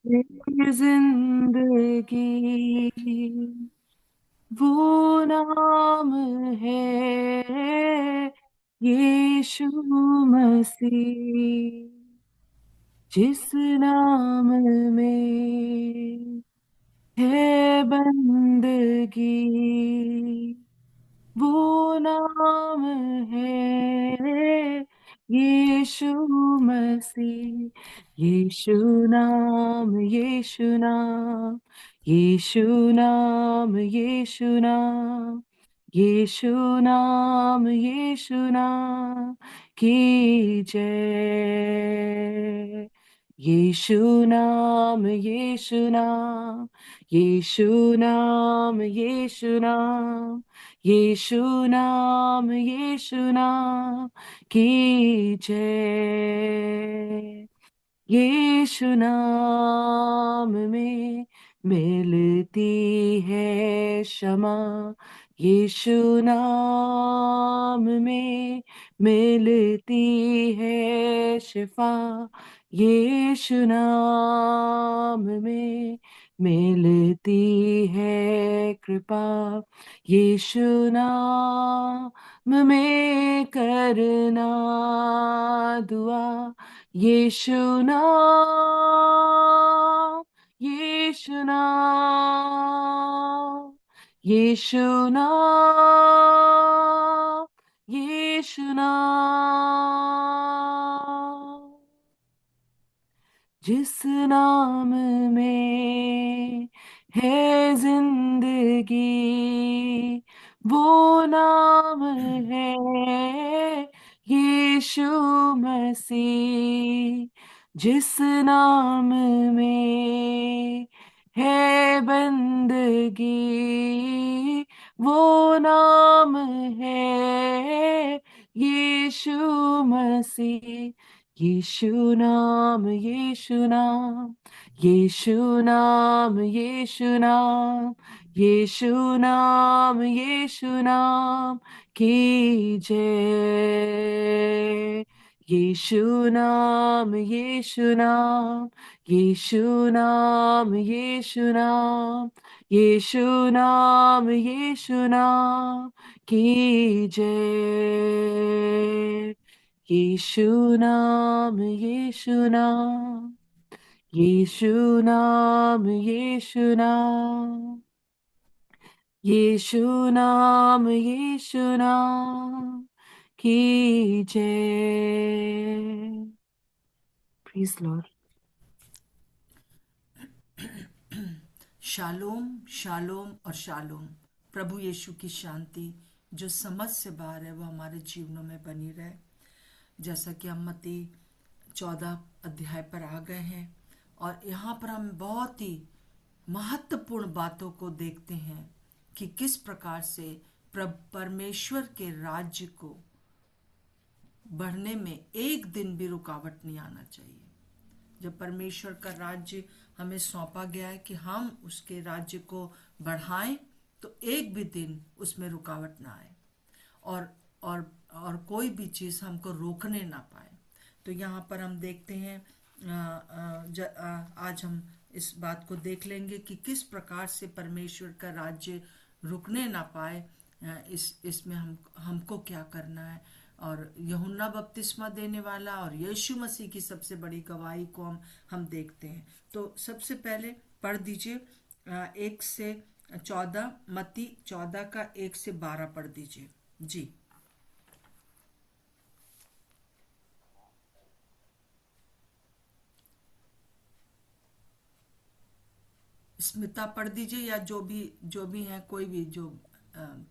मेरी जिंदगी वो नाम है यीशु मसीह, जिस नाम में है बंदगी, वो नाम है यीशु मसीह। यीशु नाम, यीशु नाम, यीशु नाम, यीशु नाम, यीशु नाम, यीशु नाम की जय। यीशु नाम, यीशु नाम, यीशु नाम, यीशु नाम, यीशु नाम, यीशु नाम की जय। यीशु नाम में मिलती है क्षमा, यीशु नाम में मिलती है शिफा, यीशु नाम में मिलती है कृपा, यीशु नाम में करना दुआ, यीशु नाम, यीशु नाम, यीशु नाम, यीशु नाम। जिस नाम में है जिंदगी, वो नाम है यीशु मसीह। जिस नाम में है बंदगी, वो नाम है यीशु मसीह। यीशु नाम, यीशु नाम, यीशु नाम, यीशु नाम, यीशु नाम, यीशु नाम की जय। यीशु नाम, यीशु नाम, यीशु नाम, यीशु नाम, यीशु नाम, यीशु नाम की जय। यीशु नाम, यीशु नाम, यीशु नाम, यीशु नाम, यीशु नाम, यीशु नाम की जय। प्रीज लॉर्ड। शालोम, शालोम और शालोम। प्रभु यीशु की शांति जो समझ से बाहर है, वो हमारे जीवनों में बनी रहे। जैसा कि हम मत्ती 14 अध्याय पर आ गए हैं और यहाँ पर हम बहुत ही महत्वपूर्ण बातों को देखते हैं कि किस प्रकार से परमेश्वर के राज्य को बढ़ने में एक दिन भी रुकावट नहीं आना चाहिए। जब परमेश्वर का राज्य हमें सौंपा गया है कि हम उसके राज्य को बढ़ाएं, तो एक भी दिन उसमें रुकावट ना आए और और और कोई भी चीज़ हमको रोकने ना पाए। तो यहाँ पर हम देखते हैं, आज हम इस बात को देख लेंगे कि किस प्रकार से परमेश्वर का राज्य रुकने ना पाए। इसमें हमको क्या करना है। और यूहन्ना बपतिस्मा देने वाला और यीशु मसीह की सबसे बड़ी गवाही को हम देखते हैं। तो सबसे पहले पढ़ दीजिए 1 से 14, मत्ती 14 का 1 से 12 पढ़ दीजिए जी। स्मिता पढ़ दीजिए, या जो भी है, कोई भी जो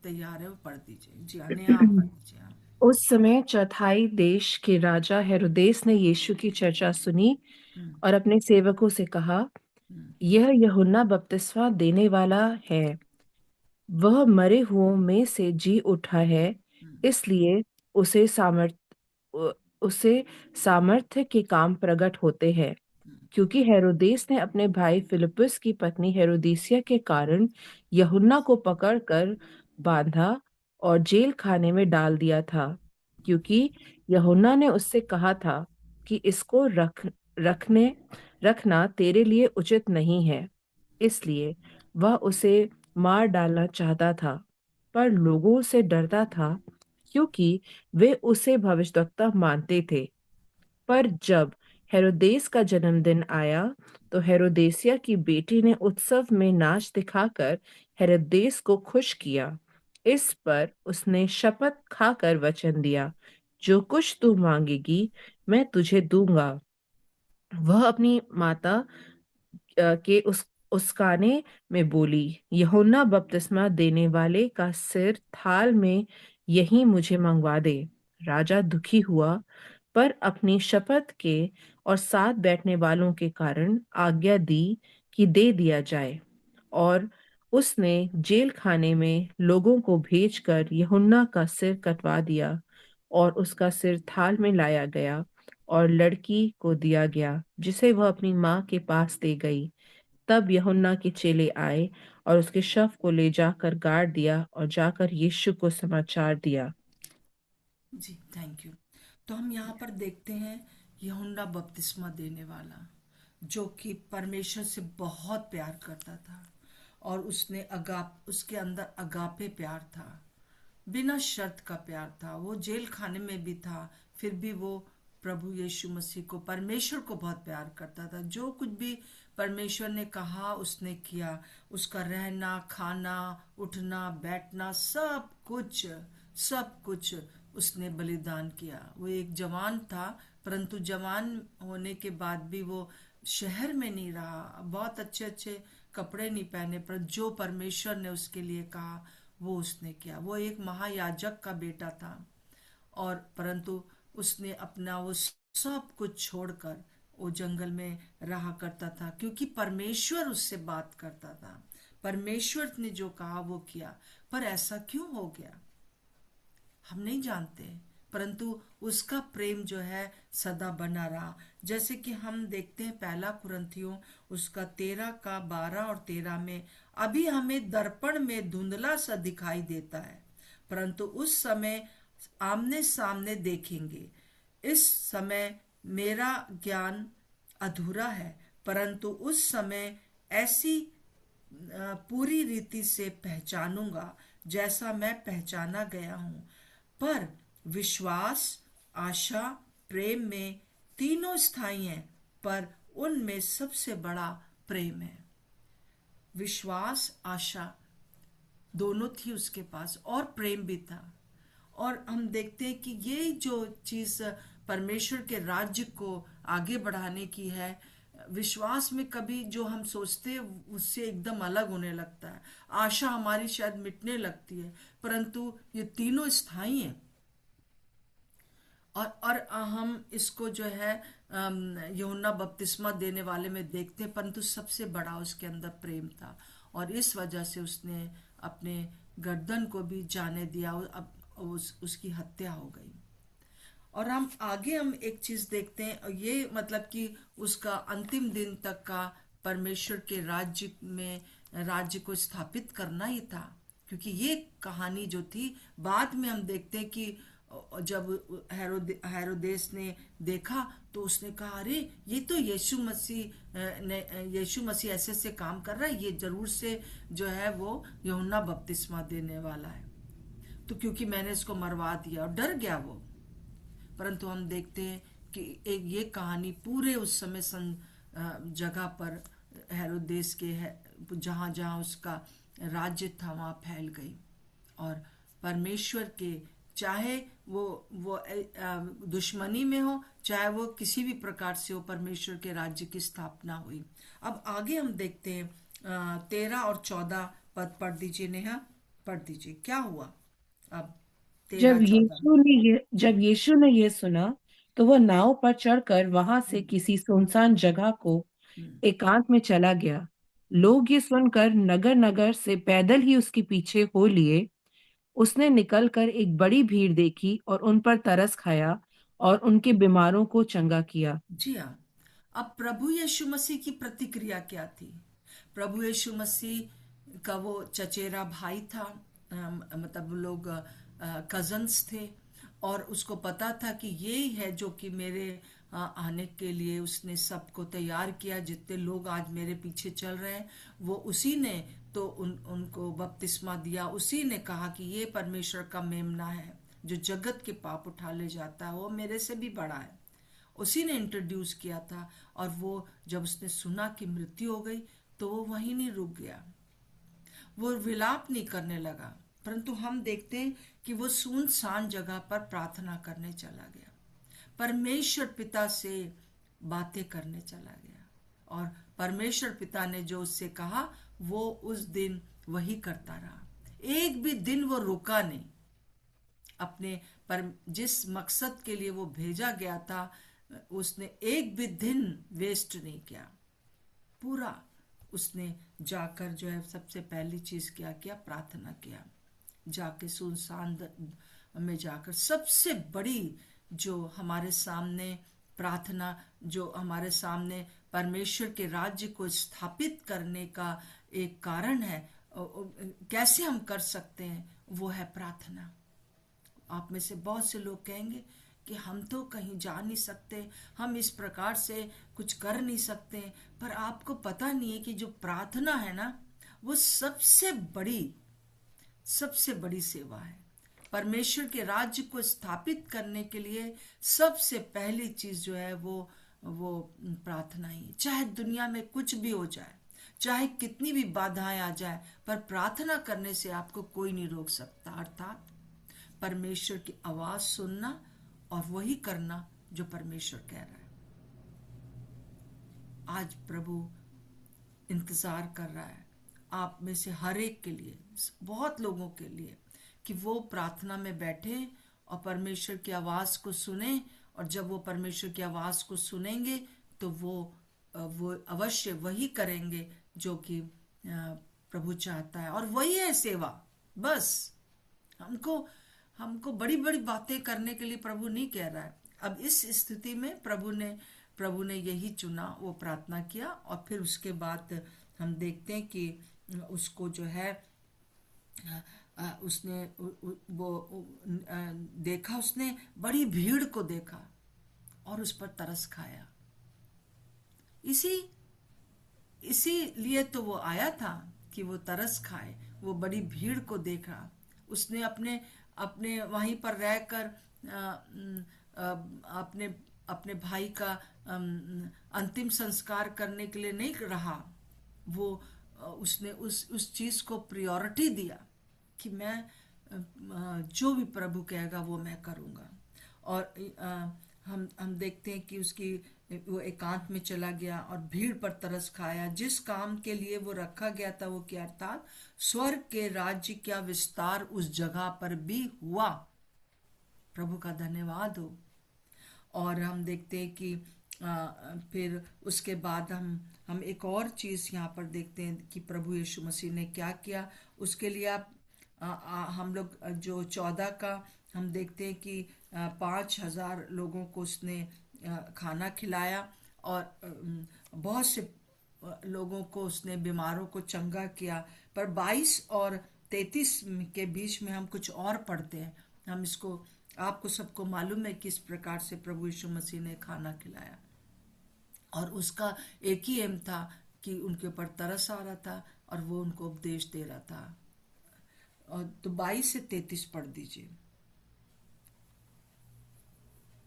तैयार है वो पढ़ दीजिए जी। नेहा आप पढ़ दीजिए आप। उस समय चौथाई देश के राजा हेरोदेस ने यीशु की चर्चा सुनी हम्म। और अपने सेवकों से कहा, हम्म। यह यूहन्ना बपतिस्मा देने वाला है, वह मरे हुओं में से जी उठा है, हम्म। इसलिए उसे उ- उसे सामर्थ्य के काम प्रकट होते हैं। क्योंकि हेरोदेस ने अपने भाई फिलिप्पुस की पत्नी हेरोदिसिया के कारण यूहन्ना को पकड़कर बांधा और जेल खाने में डाल दिया था, क्योंकि यूहन्ना ने उससे कहा था कि इसको रखने रखना तेरे लिए उचित नहीं है। इसलिए वह उसे मार डालना चाहता था, पर लोगों से डरता था, क्योंकि वे उसे भविष्यद्वक्ता मानते थे। पर जब हेरोदेस का जन्मदिन आया, तो हेरोदेसिया की बेटी ने उत्सव में नाच दिखाकर हेरोदेस को खुश किया। इस पर उसने शपथ खाकर वचन दिया, जो कुछ तू मांगेगी मैं तुझे दूंगा। वह अपनी माता के उसकाने में बोली, यूहन्ना बपतिस्मा देने वाले का सिर थाल में यहीं मुझे मंगवा दे। राजा दुखी हुआ, पर अपनी शपथ के और साथ बैठने वालों के कारण आज्ञा दी कि दे दिया जाए। और उसने जेल खाने में लोगों को भेजकर यूहन्ना का सिर कटवा दिया, और उसका सिर थाल में लाया गया और लड़की को दिया गया, जिसे वह अपनी माँ के पास दे गई। तब यूहन्ना के चेले आए और उसके शव को ले जाकर गाड़ दिया और जाकर यीशु को समाचार दिया। जी, थैंक यू। तो हम यहाँ पर देखते हैं यूहन्ना बपतिस्मा देने वाला, जो कि परमेश्वर से बहुत प्यार करता था, और उसके अंदर अगापे प्यार था, बिना शर्त का प्यार था। वो जेल खाने में भी था, फिर भी वो प्रभु यीशु मसीह को, परमेश्वर को बहुत प्यार करता था। जो कुछ भी परमेश्वर ने कहा उसने किया। उसका रहना, खाना, उठना, बैठना, सब कुछ उसने बलिदान किया। वो एक जवान था, परंतु जवान होने के बाद भी वो शहर में नहीं रहा, बहुत अच्छे अच्छे कपड़े नहीं पहने, पर जो परमेश्वर ने उसके लिए कहा वो उसने किया। वो एक महायाजक का बेटा था, और परंतु उसने अपना वो सब कुछ छोड़कर वो जंगल में रहा करता था, क्योंकि परमेश्वर उससे बात करता था। परमेश्वर ने जो कहा वो किया। पर ऐसा क्यों हो गया हम नहीं जानते, परंतु उसका प्रेम जो है सदा बना रहा। जैसे कि हम देखते हैं पहला कुरिन्थियों उसका 13 का 12 और 13 में, अभी हमें दर्पण में धुंधला सा दिखाई देता है, परंतु उस समय आमने सामने देखेंगे। इस समय मेरा ज्ञान अधूरा है, परंतु उस समय ऐसी पूरी रीति से पहचानूंगा जैसा मैं पहचाना गया हूं। पर विश्वास, आशा, प्रेम में तीनों स्थायी हैं, पर उनमें सबसे बड़ा प्रेम है। विश्वास, आशा दोनों थी उसके पास, और प्रेम भी था। और हम देखते हैं कि ये जो चीज परमेश्वर के राज्य को आगे बढ़ाने की है, विश्वास में कभी जो हम सोचते हैं उससे एकदम अलग होने लगता है। आशा हमारी शायद मिटने लगती है, परंतु ये तीनों स्थायी हैं। और हम इसको जो है यूहन्ना बपतिस्मा देने वाले में देखते हैं, परंतु सबसे बड़ा उसके अंदर प्रेम था, और इस वजह से उसने अपने गर्दन को भी जाने दिया। अब उसकी हत्या हो गई। और हम एक चीज देखते हैं, और ये मतलब कि उसका अंतिम दिन तक का परमेश्वर के राज्य में राज्य को स्थापित करना ही था। क्योंकि ये कहानी जो थी, बाद में हम देखते हैं कि जब हेरोदेस ने देखा तो उसने कहा, अरे ये तो यीशु मसीह ऐसे ऐसे काम कर रहा है, ये जरूर से जो है वो यूहन्ना बपतिस्मा देने वाला है। तो क्योंकि मैंने इसको मरवा दिया, और डर गया वो। परंतु हम देखते हैं कि एक ये कहानी पूरे उस समय जगह पर हेरोदेस के है, जहां जहां उसका राज्य था वहां फैल गई। और परमेश्वर के, चाहे वो दुश्मनी में हो, चाहे वो किसी भी प्रकार से हो, परमेश्वर के राज्य की स्थापना हुई। अब आगे हम देखते हैं 13 और 14 पद पढ़ दीजिए नेहा, पढ़ दीजिए क्या हुआ अब। 13-14। जब यीशु ने यह सुना, तो वह नाव पर चढ़कर वहां से किसी सुनसान जगह को एकांत में चला गया। लोग ये सुनकर नगर नगर से पैदल ही उसके पीछे हो लिए। उसने निकलकर एक बड़ी भीड़ देखी और उन पर तरस खाया और उनके बीमारों को चंगा किया। जी हाँ। अब प्रभु यीशु मसीह की प्रतिक्रिया क्या थी। प्रभु यीशु मसीह का वो चचेरा भाई था, मतलब लोग कजन्स थे, और उसको पता था कि ये ही है जो कि मेरे आने के लिए उसने सबको तैयार किया। जितने लोग आज मेरे पीछे चल रहे हैं, वो उसी ने तो उनको बपतिस्मा दिया। उसी ने कहा कि ये परमेश्वर का मेमना है जो जगत के पाप उठा ले जाता है, वो मेरे से भी बड़ा है। उसी ने इंट्रोड्यूस किया था। और वो जब उसने सुना कि मृत्यु हो गई, तो वो वहीं नहीं रुक गया, वो विलाप नहीं करने लगा, परंतु हम देखते हैं कि वो सुनसान जगह पर प्रार्थना करने चला गया, परमेश्वर पिता से बातें करने चला गया। और परमेश्वर पिता ने जो उससे कहा, वो उस दिन वही करता रहा। एक भी दिन वो रुका नहीं अपने पर, जिस मकसद के लिए वो भेजा गया था, उसने एक भी दिन वेस्ट नहीं किया। पूरा उसने जाकर जो है सबसे पहली चीज क्या किया, प्रार्थना किया। जाके सुनसान में जाकर सबसे बड़ी जो हमारे सामने प्रार्थना, जो हमारे सामने परमेश्वर के राज्य को स्थापित करने का एक कारण है, कैसे हम कर सकते हैं, वो है प्रार्थना। आप में से बहुत से लोग कहेंगे कि हम तो कहीं जा नहीं सकते, हम इस प्रकार से कुछ कर नहीं सकते। पर आपको पता नहीं है कि जो प्रार्थना है ना, वो सबसे बड़ी सेवा है। परमेश्वर के राज्य को स्थापित करने के लिए सबसे पहली चीज जो है वो प्रार्थना ही। चाहे दुनिया में कुछ भी हो जाए, चाहे कितनी भी बाधाएं आ जाए, पर प्रार्थना करने से आपको कोई नहीं रोक सकता। अर्थात परमेश्वर की आवाज सुनना और वही करना जो परमेश्वर कह रहा है। आज प्रभु इंतजार कर रहा है आप में से हर एक के लिए, बहुत लोगों के लिए, कि वो प्रार्थना में बैठे और परमेश्वर की आवाज को सुने। और जब वो परमेश्वर की आवाज को सुनेंगे, तो वो अवश्य वही करेंगे जो कि प्रभु चाहता है। और वही है सेवा। बस हमको हमको बड़ी बड़ी बातें करने के लिए प्रभु नहीं कह रहा है। अब इस स्थिति में प्रभु ने यही चुना, वो प्रार्थना किया। और फिर उसके बाद हम देखते हैं कि उसको जो है उसने देखा, उसने बड़ी भीड़ को देखा और उस पर तरस खाया। इसी इसीलिए तो वो आया था कि वो तरस खाए, वो बड़ी भीड़ को देखा। उसने अपने अपने वहीं पर रहकर अपने अपने भाई का अंतिम संस्कार करने के लिए नहीं रहा। वो उसने उस चीज को प्रायोरिटी दिया कि मैं जो भी प्रभु कहेगा वो मैं करूंगा। और हम देखते हैं कि उसकी वो एकांत में चला गया और भीड़ पर तरस खाया। जिस काम के लिए वो रखा गया था वो क्या, अर्थात स्वर्ग के राज्य का विस्तार उस जगह पर भी हुआ। प्रभु का धन्यवाद हो। और हम देखते हैं कि फिर उसके बाद हम एक और चीज यहाँ पर देखते हैं कि प्रभु यीशु मसीह ने क्या किया। उसके लिए हम लोग जो 14 का हम देखते हैं कि 5,000 लोगों को उसने खाना खिलाया। और बहुत से लोगों को उसने, बीमारों को चंगा किया। पर 22 और 33 के बीच में हम कुछ और पढ़ते हैं। हम इसको, आपको सबको मालूम है किस प्रकार से प्रभु यीशु मसीह ने खाना खिलाया। और उसका एक ही एम था कि उनके ऊपर तरस आ रहा था और वो उनको उपदेश दे रहा था। और तो 22 से 33 पढ़ दीजिए।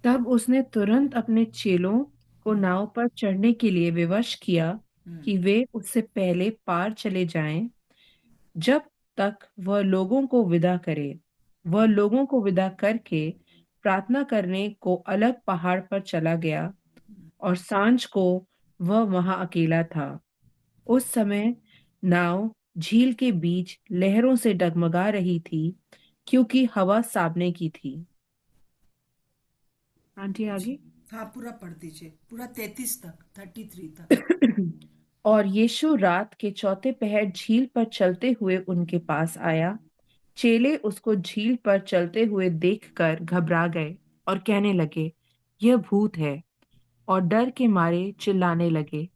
तब उसने तुरंत अपने चेलों को नाव पर चढ़ने के लिए विवश किया कि वे उससे पहले पार चले जाएं, जब तक वह लोगों को विदा करे। वह लोगों को विदा करके प्रार्थना करने को अलग पहाड़ पर चला गया, और सांझ को वह वहां अकेला था। उस समय नाव झील के बीच लहरों से डगमगा रही थी, क्योंकि हवा सामने की थी। आंटी जी, आगे। हाँ, पूरा पढ़ दीजिए, पूरा 33 तक, 33 तक। और यीशु रात के चौथे पहर झील पर चलते हुए उनके पास आया। चेले उसको झील पर चलते हुए देखकर घबरा गए और कहने लगे, यह भूत है, और डर के मारे चिल्लाने लगे।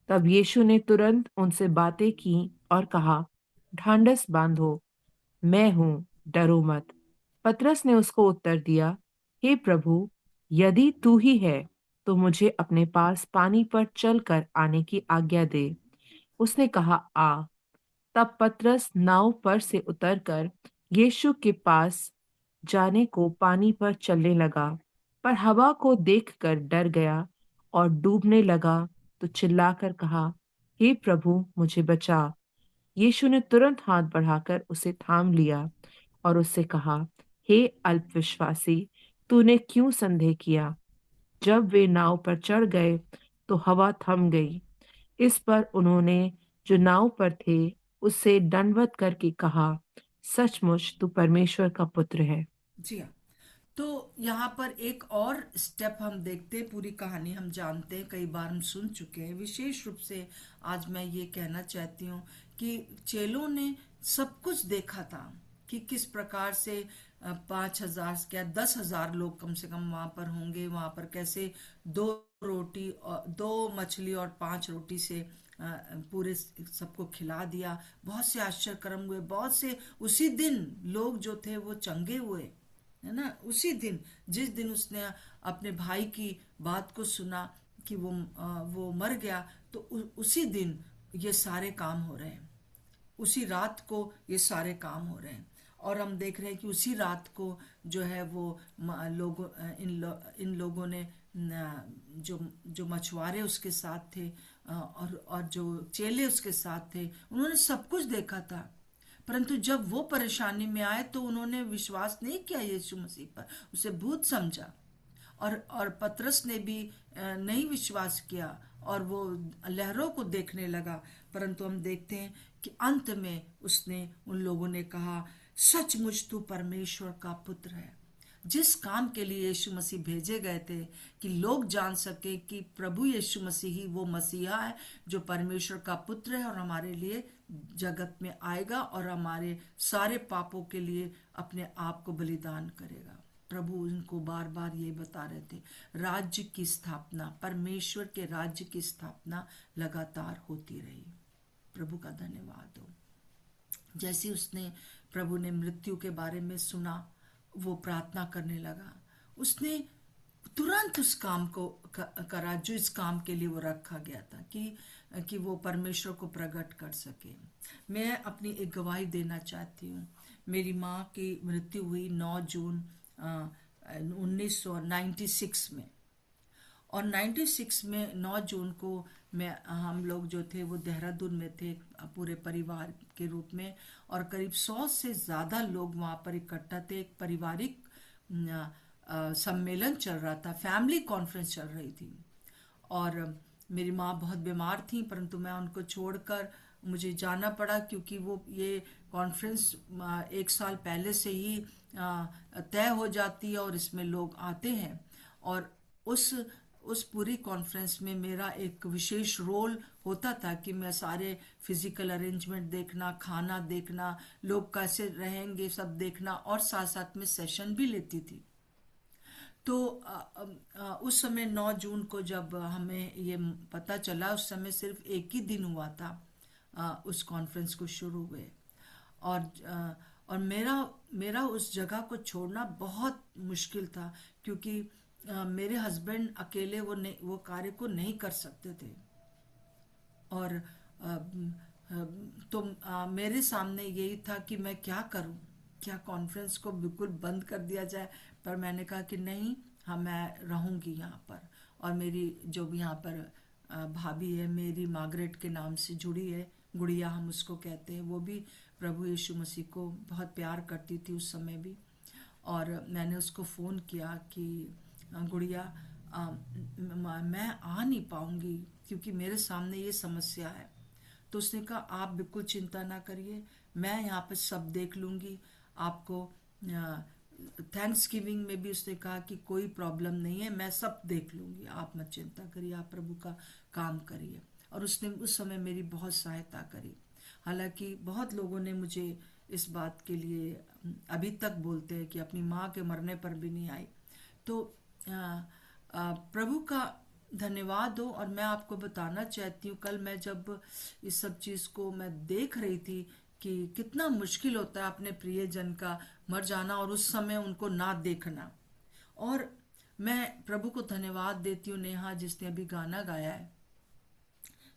तब यीशु ने तुरंत उनसे बातें की और कहा, ढांढस बांधो, मैं हूं, डरो मत। पतरस ने उसको उत्तर दिया, हे प्रभु, यदि तू ही है तो मुझे अपने पास पानी पर चलकर आने की आज्ञा दे। उसने कहा, आ। तब पतरस नाव पर से उतरकर यीशु के पास जाने को पानी पर चलने लगा, पर हवा को देखकर डर गया और डूबने लगा, तो चिल्लाकर कहा, हे प्रभु, मुझे बचा। यीशु ने तुरंत हाथ बढ़ाकर उसे थाम लिया और उससे कहा, हे अल्पविश्वासी, तूने क्यों संदेह किया? जब वे नाव पर चढ़ गए तो हवा थम गई। इस पर उन्होंने जो नाव पर थे उससे दंडवत करके कहा, सचमुच तू परमेश्वर का पुत्र है। जी हाँ। तो यहाँ पर एक और स्टेप हम देखते हैं। पूरी कहानी हम जानते हैं, कई बार हम सुन चुके हैं। विशेष रूप से आज मैं ये कहना चाहती हूँ कि चेलों ने सब कुछ देखा था कि किस प्रकार से 5,000 क्या 10,000 लोग कम से कम वहां पर होंगे। वहां पर कैसे दो रोटी और 2 मछली और 5 रोटी से पूरे सबको खिला दिया। बहुत से आश्चर्य कर्म हुए, बहुत से उसी दिन लोग जो थे वो चंगे हुए, है ना। उसी दिन, जिस दिन उसने अपने भाई की बात को सुना कि वो मर गया, तो उसी दिन ये सारे काम हो रहे हैं। उसी रात को ये सारे काम हो रहे हैं। और हम देख रहे हैं कि उसी रात को जो है वो लोगों इन लोगों ने जो जो मछुआरे उसके साथ थे और जो चेले उसके साथ थे, उन्होंने सब कुछ देखा था। परंतु जब वो परेशानी में आए तो उन्होंने विश्वास नहीं किया यीशु मसीह पर, उसे भूत समझा। और पतरस ने भी नहीं विश्वास किया और वो लहरों को देखने लगा। परंतु हम देखते हैं कि अंत में उसने उन लोगों ने कहा, सचमुच तू परमेश्वर का पुत्र है। जिस काम के लिए यीशु मसीह भेजे गए थे, कि लोग जान सके कि प्रभु यीशु मसीह ही वो मसीहा है जो परमेश्वर का पुत्र है और हमारे लिए जगत में आएगा और हमारे सारे पापों के लिए अपने आप को बलिदान करेगा। प्रभु उनको बार बार ये बता रहे थे, राज्य की स्थापना, परमेश्वर के राज्य की स्थापना लगातार होती रही। प्रभु का धन्यवाद हो। जैसे उसने प्रभु ने मृत्यु के बारे में सुना, वो प्रार्थना करने लगा। उसने तुरंत उस काम को करा जो इस काम के लिए वो रखा गया था, कि वो परमेश्वर को प्रकट कर सके। मैं अपनी एक गवाही देना चाहती हूँ। मेरी माँ की मृत्यु हुई 9 जून 1996 में। और 96 में 9 जून को हम लोग जो थे वो देहरादून में थे पूरे परिवार के रूप में, और करीब 100 से ज़्यादा लोग वहाँ पर इकट्ठा थे। एक पारिवारिक सम्मेलन चल रहा था, फैमिली कॉन्फ्रेंस चल रही थी। और मेरी माँ बहुत बीमार थी, परंतु मैं उनको छोड़कर मुझे जाना पड़ा, क्योंकि वो ये कॉन्फ्रेंस 1 साल पहले से ही तय हो जाती है और इसमें लोग आते हैं। और उस पूरी कॉन्फ्रेंस में मेरा एक विशेष रोल होता था कि मैं सारे फिजिकल अरेंजमेंट देखना, खाना देखना, लोग कैसे रहेंगे सब देखना, और साथ साथ में सेशन भी लेती थी। तो उस समय 9 जून को जब हमें ये पता चला, उस समय सिर्फ एक ही दिन हुआ था उस कॉन्फ्रेंस को शुरू हुए। और और मेरा उस जगह को छोड़ना बहुत मुश्किल था, क्योंकि मेरे हस्बैंड अकेले वो कार्य को नहीं कर सकते थे। और तो मेरे सामने यही था कि मैं क्या करूं, क्या कॉन्फ्रेंस को बिल्कुल बंद कर दिया जाए। पर मैंने कहा कि नहीं, हाँ मैं रहूंगी यहाँ पर। और मेरी जो भी यहाँ पर भाभी है, मेरी मार्गरेट के नाम से जुड़ी है, गुड़िया हम उसको कहते हैं, वो भी प्रभु यीशु मसीह को बहुत प्यार करती थी उस समय भी। और मैंने उसको फ़ोन किया कि गुड़िया, मैं आ नहीं पाऊंगी क्योंकि मेरे सामने ये समस्या है। तो उसने कहा, आप बिल्कुल चिंता ना करिए, मैं यहाँ पे सब देख लूंगी आपको। थैंक्स गिविंग में भी उसने कहा कि कोई प्रॉब्लम नहीं है, मैं सब देख लूंगी, आप मत चिंता करिए, आप प्रभु का काम करिए। और उसने उस समय मेरी बहुत सहायता करी। हालांकि बहुत लोगों ने मुझे इस बात के लिए अभी तक बोलते हैं कि अपनी माँ के मरने पर भी नहीं आई। तो प्रभु का धन्यवाद हो। और मैं आपको बताना चाहती हूँ, कल मैं जब इस सब चीज को मैं देख रही थी कि कितना मुश्किल होता है अपने प्रियजन का मर जाना और उस समय उनको ना देखना। और मैं प्रभु को धन्यवाद देती हूँ नेहा जिसने अभी गाना गाया है।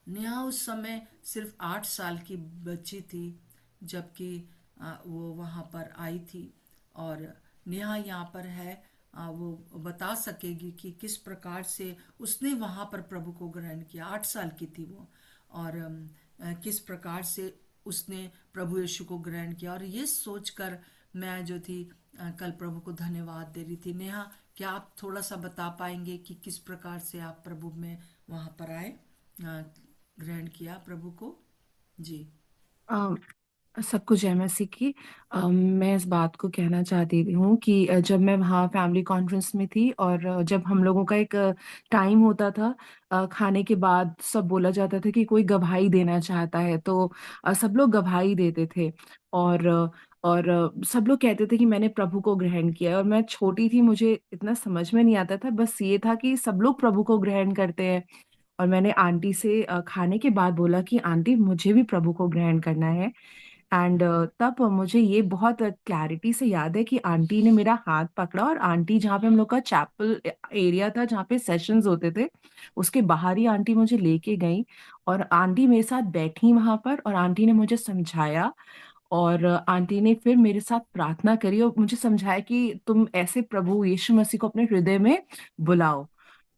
नेहा उस समय सिर्फ 8 साल की बच्ची थी जबकि वो वहाँ पर आई थी। और नेहा यहाँ पर है, वो बता सकेगी कि किस प्रकार से उसने वहाँ पर प्रभु को ग्रहण किया। 8 साल की थी वो। और किस प्रकार से उसने प्रभु यीशु को ग्रहण किया। और ये सोचकर मैं जो थी कल प्रभु को धन्यवाद दे रही थी। नेहा, क्या आप थोड़ा सा बता पाएंगे कि किस प्रकार से आप प्रभु में वहाँ पर आए, ग्रहण किया प्रभु को? जी। अम, सब कुछ है मसीह की। मैं इस बात को कहना चाहती हूँ कि जब मैं वहाँ फैमिली कॉन्फ्रेंस में थी और जब हम लोगों का एक टाइम होता था, खाने के बाद सब बोला जाता था कि कोई गवाही देना चाहता है, तो सब लोग गवाही देते थे। और सब लोग कहते थे कि मैंने प्रभु को ग्रहण किया है। और मैं छोटी थी, मुझे इतना समझ में नहीं आता था, बस ये था कि सब लोग प्रभु को ग्रहण करते हैं। और मैंने आंटी से खाने के बाद बोला कि आंटी, मुझे भी प्रभु को ग्रहण करना है। एंड तब मुझे ये बहुत क्लैरिटी से याद है कि आंटी ने मेरा हाथ पकड़ा, और आंटी जहाँ पे हम लोग का चैपल एरिया था जहाँ पे सेशंस होते थे, उसके बाहर ही आंटी मुझे लेके गई। और आंटी मेरे साथ बैठी वहां पर, और आंटी ने मुझे समझाया। और आंटी ने फिर मेरे साथ प्रार्थना करी और मुझे समझाया कि तुम ऐसे प्रभु यीशु मसीह को अपने हृदय में बुलाओ।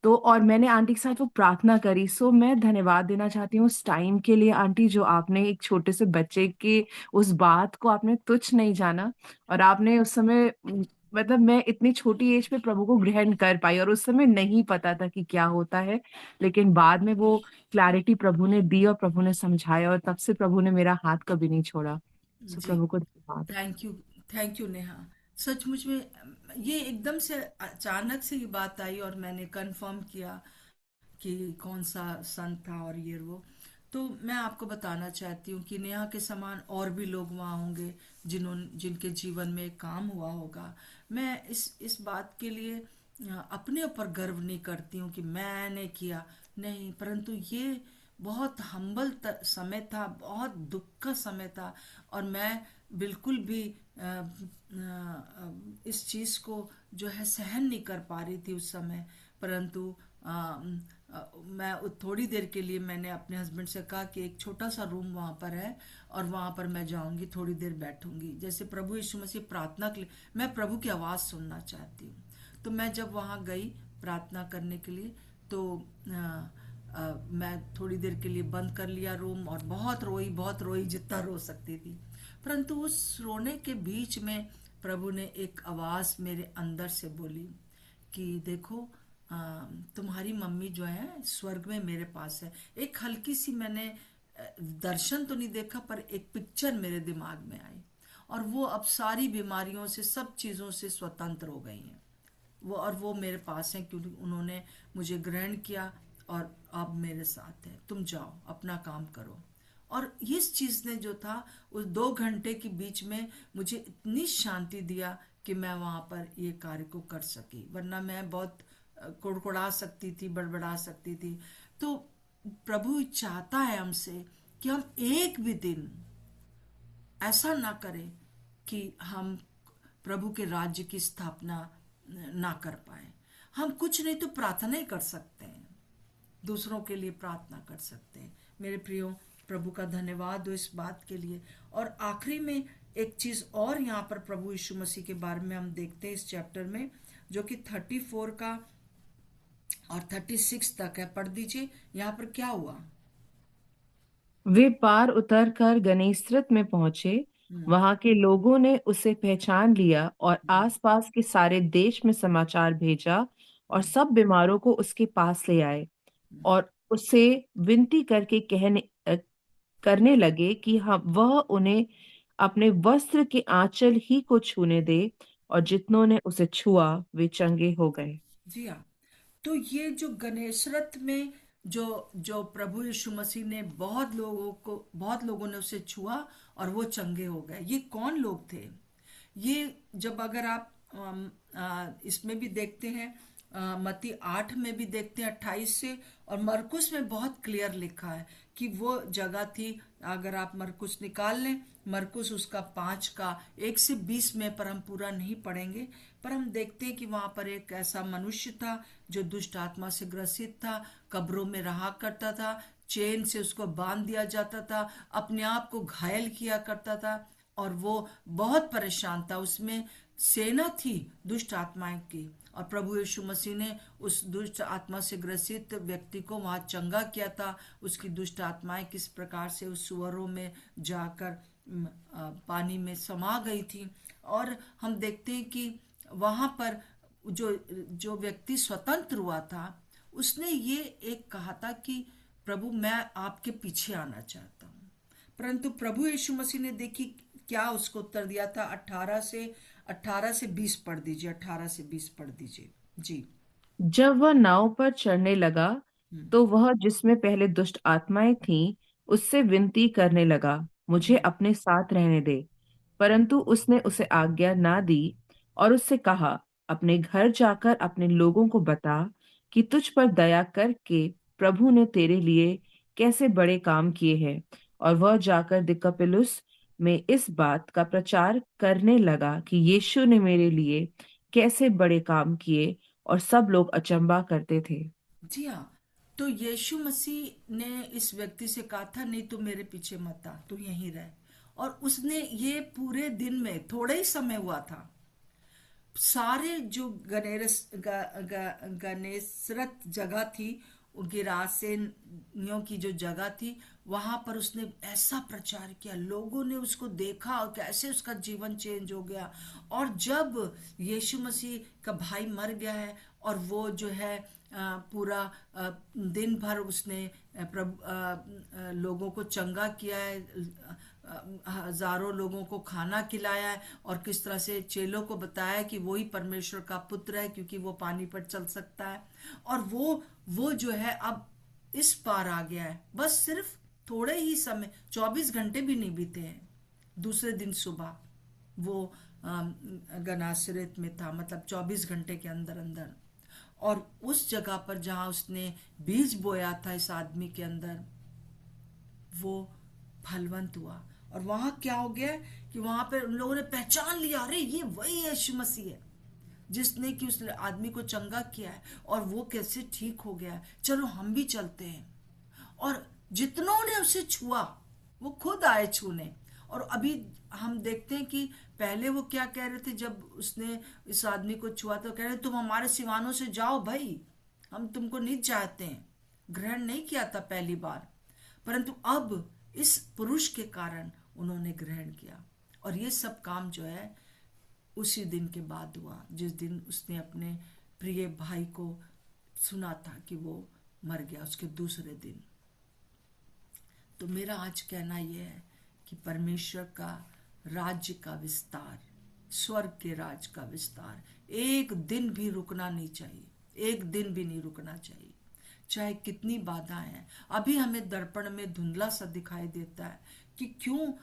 तो और मैंने आंटी के साथ वो प्रार्थना करी। सो मैं धन्यवाद देना चाहती हूँ उस टाइम के लिए आंटी, जो आपने एक छोटे से बच्चे के उस बात को आपने तुच्छ नहीं जाना। और आपने उस समय मतलब मैं इतनी छोटी एज पे प्रभु को ग्रहण कर पाई, और उस समय नहीं पता था कि क्या होता है। लेकिन बाद में वो क्लैरिटी प्रभु ने दी और प्रभु ने समझाया, और तब से प्रभु ने मेरा हाथ कभी नहीं छोड़ा। सो जी। प्रभु को धन्यवाद। Thank you. Thank you Neha. सचमुच में ये एकदम से अचानक से ये बात आई और मैंने कंफर्म किया कि कौन सा संत था और ये वो। तो मैं आपको बताना चाहती हूँ कि नेहा के समान और भी लोग वहाँ होंगे जिनके जीवन में एक काम हुआ होगा। मैं इस बात के लिए अपने ऊपर गर्व नहीं करती हूँ कि मैंने किया, नहीं, परंतु ये बहुत हम्बल समय था, बहुत दुख का समय था। और मैं बिल्कुल भी इस चीज को जो है सहन नहीं कर पा रही थी उस समय। परंतु मैं थोड़ी देर के लिए मैंने अपने हस्बैंड से कहा कि एक छोटा सा रूम वहां पर है और वहां पर मैं जाऊंगी, थोड़ी देर बैठूंगी, जैसे प्रभु यीशु मसीह प्रार्थना के लिए मैं प्रभु की आवाज सुनना चाहती हूँ। तो मैं जब वहां गई प्रार्थना करने के लिए, तो मैं थोड़ी देर के लिए बंद कर लिया रूम और बहुत रोई जितना रो सकती थी। परंतु उस रोने के बीच में प्रभु ने एक आवाज मेरे अंदर से बोली कि देखो, तुम्हारी मम्मी जो है स्वर्ग में मेरे पास है। एक हल्की सी मैंने दर्शन तो नहीं देखा, पर एक पिक्चर मेरे दिमाग में आई। और वो अब सारी बीमारियों से, सब चीजों से स्वतंत्र हो गई हैं। वो मेरे पास है क्योंकि उन्होंने मुझे ग्रहण किया और अब मेरे साथ है। तुम जाओ अपना काम करो। और इस चीज ने जो था उस 2 घंटे के बीच में मुझे इतनी शांति दिया कि मैं वहां पर ये कार्य को कर सकी, वरना मैं बहुत कुड़कुड़ा सकती थी, बड़बड़ा सकती थी। तो प्रभु चाहता है हमसे कि हम एक भी दिन ऐसा ना करें कि हम प्रभु के राज्य की स्थापना ना कर पाए। हम कुछ नहीं तो प्रार्थना ही कर सकते हैं, दूसरों के लिए प्रार्थना कर सकते हैं। मेरे प्रियो, प्रभु का धन्यवाद हो इस बात के लिए। और आखिरी में एक चीज और यहाँ पर प्रभु यीशु मसीह के बारे में हम देखते हैं इस चैप्टर में, जो कि 34 का और 36 तक है। पढ़ दीजिए यहाँ पर क्या हुआ। वे पार उतर कर गनेसरत में पहुंचे। हम्म। वहां के लोगों ने उसे पहचान लिया और आसपास के सारे देश में समाचार भेजा, और सब बीमारों को उसके पास ले आए और उससे विनती करके करने लगे कि हम वह उन्हें अपने वस्त्र के आंचल ही को छूने दे। और जितनों ने उसे छुआ वे चंगे हो गए। जी हाँ। तो ये जो गणेशरथ में जो जो प्रभु यीशु मसीह ने बहुत लोगों ने उसे छुआ और वो चंगे हो गए, ये कौन लोग थे? ये जब अगर आप इसमें भी देखते हैं, मत्ती 8 में भी देखते हैं 28 से, और मरकुस में बहुत क्लियर लिखा है कि वो जगह थी। अगर आप मरकुस निकाल लें, मरकुस उसका 5 का 1 से 20 में, पर हम पूरा नहीं पढ़ेंगे, पर हम देखते हैं कि वहां पर एक ऐसा मनुष्य था जो दुष्ट आत्मा से ग्रसित था, कब्रों में रहा करता था, चेन से उसको बांध दिया जाता था, अपने आप को घायल किया करता था, और वो बहुत परेशान था। उसमें सेना थी दुष्ट आत्माएं की, और प्रभु यीशु मसीह ने उस दुष्ट आत्मा से ग्रसित व्यक्ति को वहां चंगा किया था। उसकी दुष्ट आत्माएं किस प्रकार से उस सुअरों में जाकर पानी में समा गई थी। और हम देखते हैं कि वहां पर जो जो व्यक्ति स्वतंत्र हुआ था, उसने ये एक कहा था कि प्रभु मैं आपके पीछे आना चाहता हूँ। परंतु प्रभु यीशु मसीह ने देखी क्या उसको उत्तर दिया था। 18 से 20 पढ़ दीजिए, 18 से 20 पढ़ दीजिए जी। जब वह नाव पर चढ़ने लगा तो वह जिसमें पहले दुष्ट आत्माएं थीं उससे विनती करने लगा, मुझे अपने साथ रहने दे। परंतु उसने उसे आज्ञा ना दी और उससे कहा, अपने घर जाकर अपने लोगों को बता कि तुझ पर दया करके प्रभु ने तेरे लिए कैसे बड़े काम किए हैं। और वह जाकर दिकापुलिस में इस बात का प्रचार करने लगा कि यीशु ने मेरे लिए कैसे बड़े काम किए, और सब लोग अचंभा करते थे। जी हाँ। तो यीशु मसीह ने इस व्यक्ति से कहा था, नहीं तू मेरे पीछे मत आ, तू यहीं रह। और उसने ये पूरे दिन में, थोड़ा ही समय हुआ था, सारे जो गनेसरत जगह थी, गिरासेनियों की जो जगह थी, वहां पर उसने ऐसा प्रचार किया, लोगों ने उसको देखा और कैसे उसका जीवन चेंज हो गया। और जब यीशु मसीह का भाई मर गया है, और वो जो है पूरा दिन भर उसने लोगों को चंगा किया है, हजारों लोगों को खाना खिलाया है, और किस तरह से चेलों को बताया कि वो ही परमेश्वर का पुत्र है क्योंकि वो पानी पर चल सकता है। और वो जो है अब इस पार आ गया है, बस सिर्फ थोड़े ही समय, 24 घंटे भी नहीं बीते हैं, दूसरे दिन सुबह वो गनासरेत में था, मतलब 24 घंटे के अंदर अंदर। और उस जगह पर जहां उसने बीज बोया था इस आदमी के अंदर, वो फलवंत हुआ। और वहां क्या हो गया कि वहां पर उन लोगों ने पहचान लिया, अरे ये वही यीशु मसीह है जिसने कि उस आदमी को चंगा किया है, और वो कैसे ठीक हो गया है, चलो हम भी चलते हैं। और जितनों ने उसे छुआ, वो खुद आए छूने। और अभी हम देखते हैं कि पहले वो क्या कह रहे थे, जब उसने इस आदमी को छुआ तो कह रहे तुम हमारे सिवानों से जाओ भाई, हम तुमको नहीं चाहते हैं। ग्रहण नहीं किया था पहली बार, परंतु अब इस पुरुष के कारण उन्होंने ग्रहण किया। और ये सब काम जो है उसी दिन के बाद हुआ जिस दिन उसने अपने प्रिय भाई को सुना था कि वो मर गया, उसके दूसरे दिन। तो मेरा आज कहना यह है कि परमेश्वर का राज्य का विस्तार, स्वर्ग के राज का विस्तार एक दिन भी रुकना नहीं चाहिए, एक दिन भी नहीं रुकना चाहिए, चाहे कितनी बाधाएं हैं। अभी हमें दर्पण में धुंधला सा दिखाई देता है कि क्यों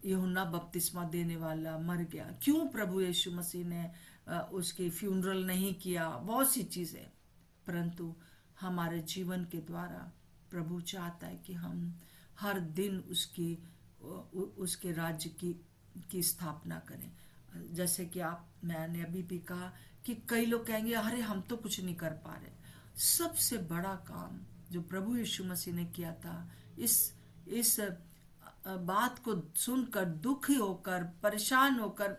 यूहन्ना बपतिस्मा देने वाला मर गया, क्यों प्रभु यीशु मसीह ने उसकी फ्यूनरल नहीं किया, बहुत सी चीजें। परंतु हमारे जीवन के द्वारा प्रभु चाहता है कि हम हर दिन उसके राज्य की स्थापना करें। जैसे कि मैंने अभी भी कहा कि कई लोग कहेंगे अरे हम तो कुछ नहीं कर पा रहे। सबसे बड़ा काम जो प्रभु यीशु मसीह ने किया था, इस बात को सुनकर दुखी होकर, परेशान होकर,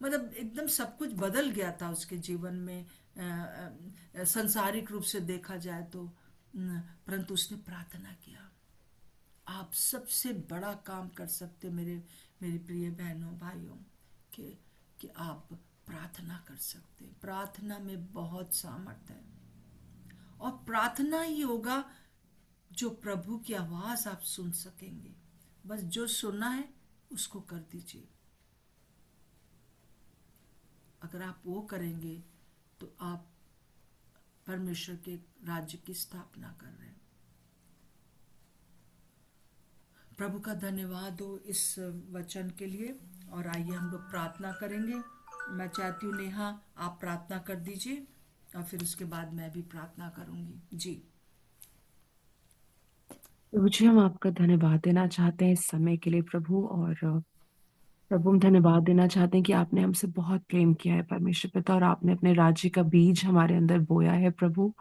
मतलब एकदम सब कुछ बदल गया था उसके जीवन में, संसारिक रूप से देखा जाए तो। परंतु उसने प्रार्थना किया। आप सबसे बड़ा काम कर सकते मेरे प्रिय बहनों भाइयों, कि आप प्रार्थना कर सकते। प्रार्थना में बहुत सामर्थ्य है, और प्रार्थना ही होगा जो प्रभु की आवाज आप सुन सकेंगे। बस जो सुनना है उसको कर दीजिए। अगर आप वो करेंगे तो आप परमेश्वर के राज्य की स्थापना कर रहे हैं। प्रभु का धन्यवाद हो इस वचन के लिए। और आइए हम लोग प्रार्थना करेंगे। मैं चाहती हूँ नेहा, आप प्रार्थना कर दीजिए और फिर उसके बाद मैं भी प्रार्थना करूंगी जी। प्रभु जी, हम आपका धन्यवाद देना चाहते हैं इस समय के लिए प्रभु। और प्रभु, हम धन्यवाद देना चाहते हैं कि आपने हमसे बहुत प्रेम किया है परमेश्वर पिता, और आपने अपने राज्य का बीज हमारे अंदर बोया है प्रभु।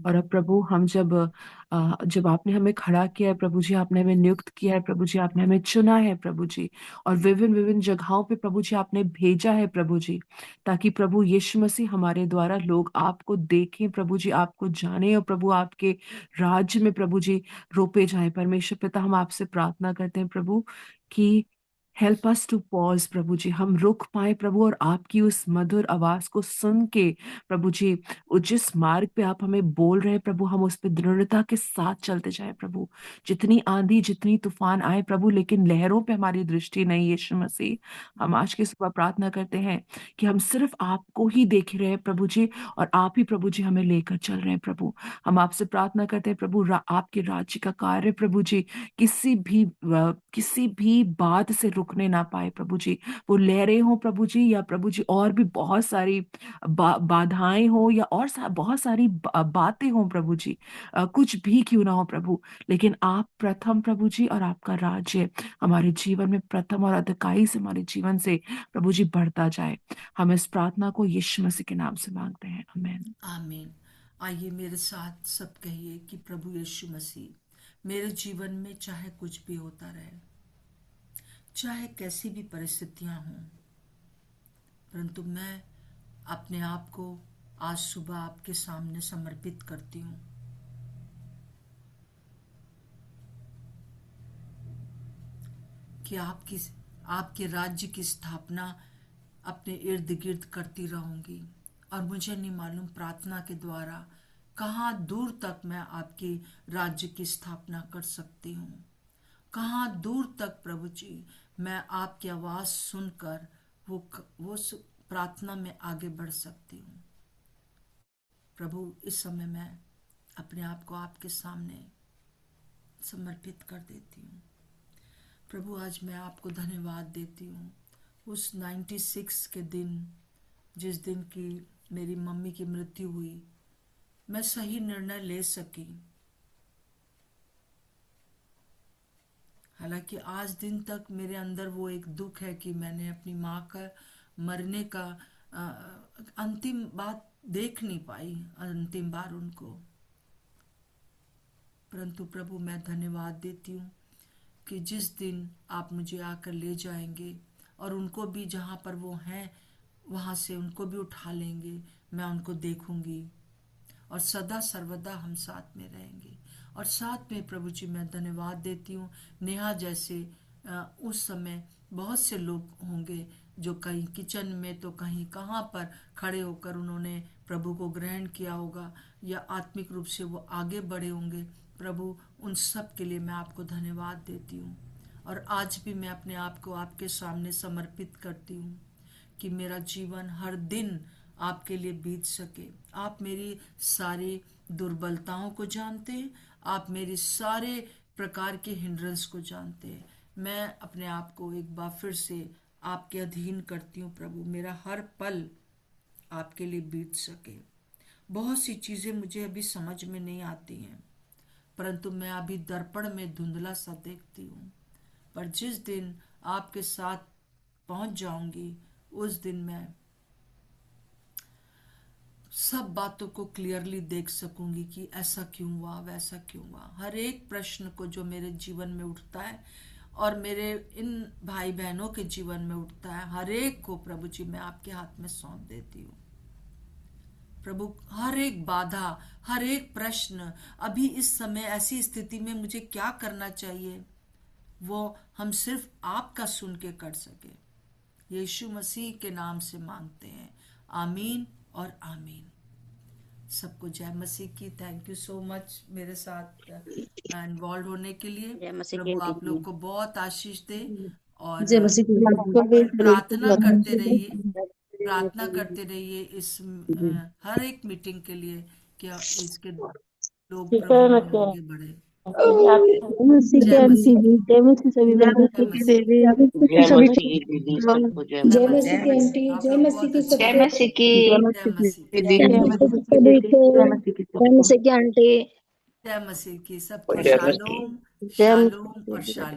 और अब प्रभु, हम जब आपने हमें खड़ा किया है प्रभु जी, आपने हमें नियुक्त किया है प्रभु जी, आपने हमें चुना है प्रभु जी, और विभिन्न विभिन्न जगहों पे प्रभु जी आपने भेजा है प्रभु जी, ताकि प्रभु यीशु मसीह हमारे द्वारा लोग आपको देखें प्रभु जी, आपको जाने, और प्रभु आपके राज्य में प्रभु जी रोपे जाए परमेश्वर पिता। हम आपसे प्रार्थना करते हैं प्रभु कि हेल्प अस टू पॉज प्रभु जी, हम रुक पाए प्रभु, और आपकी उस मधुर आवाज को सुन के प्रभु जी, जिस मार्ग पे आप हमें बोल रहे हैं प्रभु, हम उस पे दृढ़ता के साथ चलते जाए प्रभु। जितनी आंधी जितनी तूफान आए प्रभु, लेकिन लहरों पे हमारी दृष्टि नहीं यीशु मसीह। हम आज के सुबह प्रार्थना करते हैं कि हम सिर्फ आपको ही देख रहे हैं प्रभु जी, और आप ही प्रभु जी हमें लेकर चल रहे हैं प्रभु। हम आपसे प्रार्थना करते हैं प्रभु, आपके राज्य का कार्य प्रभु जी किसी भी बात से रुकने ना पाए प्रभु जी। वो लहरें हो प्रभु जी, या प्रभु जी और भी बहुत सारी बाधाएं हो, या और बहुत सारी बातें हो प्रभु जी, कुछ भी क्यों ना हो प्रभु, लेकिन आप प्रथम प्रभु जी, और आपका राज्य हमारे जीवन में प्रथम और अधिकाई से हमारे जीवन से प्रभु जी बढ़ता जाए। हम इस प्रार्थना को यीशु मसीह के नाम से मांगते हैं, आमीन। आमीन। आइए मेरे साथ सब कहिए कि प्रभु यीशु मसीह, मेरे जीवन में चाहे कुछ भी होता रहे, चाहे कैसी भी परिस्थितियां हों, परंतु मैं अपने आप को आज सुबह आपके सामने समर्पित करती हूँ कि आपके राज्य की स्थापना अपने इर्द गिर्द करती रहूंगी। और मुझे नहीं मालूम प्रार्थना के द्वारा कहाँ दूर तक मैं आपके राज्य की स्थापना कर सकती हूँ, कहाँ दूर तक प्रभु जी मैं आपकी आवाज़ सुनकर वो प्रार्थना में आगे बढ़ सकती हूँ। प्रभु, इस समय मैं अपने आप को आपके सामने समर्पित कर देती हूँ। प्रभु, आज मैं आपको धन्यवाद देती हूँ उस 96 के दिन, जिस दिन की मेरी मम्मी की मृत्यु हुई, मैं सही निर्णय ले सकी। हालांकि आज दिन तक मेरे अंदर वो एक दुख है कि मैंने अपनी माँ का मरने का अ, अंतिम बात देख नहीं पाई, अंतिम बार उनको। परंतु प्रभु, मैं धन्यवाद देती हूँ कि जिस दिन आप मुझे आकर ले जाएंगे और उनको भी जहाँ पर वो हैं वहाँ से उनको भी उठा लेंगे, मैं उनको देखूंगी और सदा सर्वदा हम साथ में रहेंगे। और साथ में प्रभु जी मैं धन्यवाद देती हूँ, नेहा जैसे उस समय बहुत से लोग होंगे जो कहीं किचन में तो कहीं कहाँ पर खड़े होकर उन्होंने प्रभु को ग्रहण किया होगा या आत्मिक रूप से वो आगे बढ़े होंगे। प्रभु, उन सब के लिए मैं आपको धन्यवाद देती हूँ। और आज भी मैं अपने आप को आपके सामने समर्पित करती हूँ कि मेरा जीवन हर दिन आपके लिए बीत सके। आप मेरी सारी दुर्बलताओं को जानते हैं, आप मेरी सारे प्रकार के हिंड्रेंस को जानते हैं। मैं अपने आप को एक बार फिर से आपके अधीन करती हूँ प्रभु, मेरा हर पल आपके लिए बीत सके। बहुत सी चीजें मुझे अभी समझ में नहीं आती हैं, परंतु मैं अभी दर्पण में धुंधला सा देखती हूँ। पर जिस दिन आपके साथ पहुंच जाऊंगी, उस दिन मैं सब बातों को क्लियरली देख सकूंगी कि ऐसा क्यों हुआ, वैसा क्यों हुआ। हर एक प्रश्न को जो मेरे जीवन में उठता है और मेरे इन भाई बहनों के जीवन में उठता है, हर एक को प्रभु जी मैं आपके हाथ में सौंप देती हूँ। प्रभु, हर एक बाधा, हर एक प्रश्न, अभी इस समय ऐसी स्थिति में मुझे क्या करना चाहिए, वो हम सिर्फ आपका सुन के कर सके। यीशु मसीह के नाम से मांगते हैं, आमीन और आमीन। सबको जय मसीह की। थैंक यू सो मच मेरे साथ इन्वॉल्व होने के लिए। जय मसीह की प्रभु आंटी आप लोग जी। को बहुत आशीष दे। और जय मसीह की आपको भी प्रार्थना करते जी। रहिए, प्रार्थना करते रहिए इस हर एक मीटिंग के लिए कि इसके लोग ठीक प्रभु है, मैं में क्या आगे बढ़े। जय मसीह जय के आंटी मसीह जी, की। जय मसीह सभी जय बहनों जय को। मसीह की मसीह। दीदी। जय मसीह की जय सभी मसीह की दीदी बहनों को। सबको जय जय जय मसीह। मसीह मसीह। की आंटी, आप जय लोग मसीह बहुत की अच्छे जय हैं। सबको। मसीह की। जय जय मसीह की मसीह। दीदी। जय जय मसीह मसीह की की सभी दीदी, को। जय मसीह की जय सबको। मसीह की आंटी। जय मसीह की सबको जय मसीह। शालोम। जय मसीह शालोम की और दीदी। शालोम।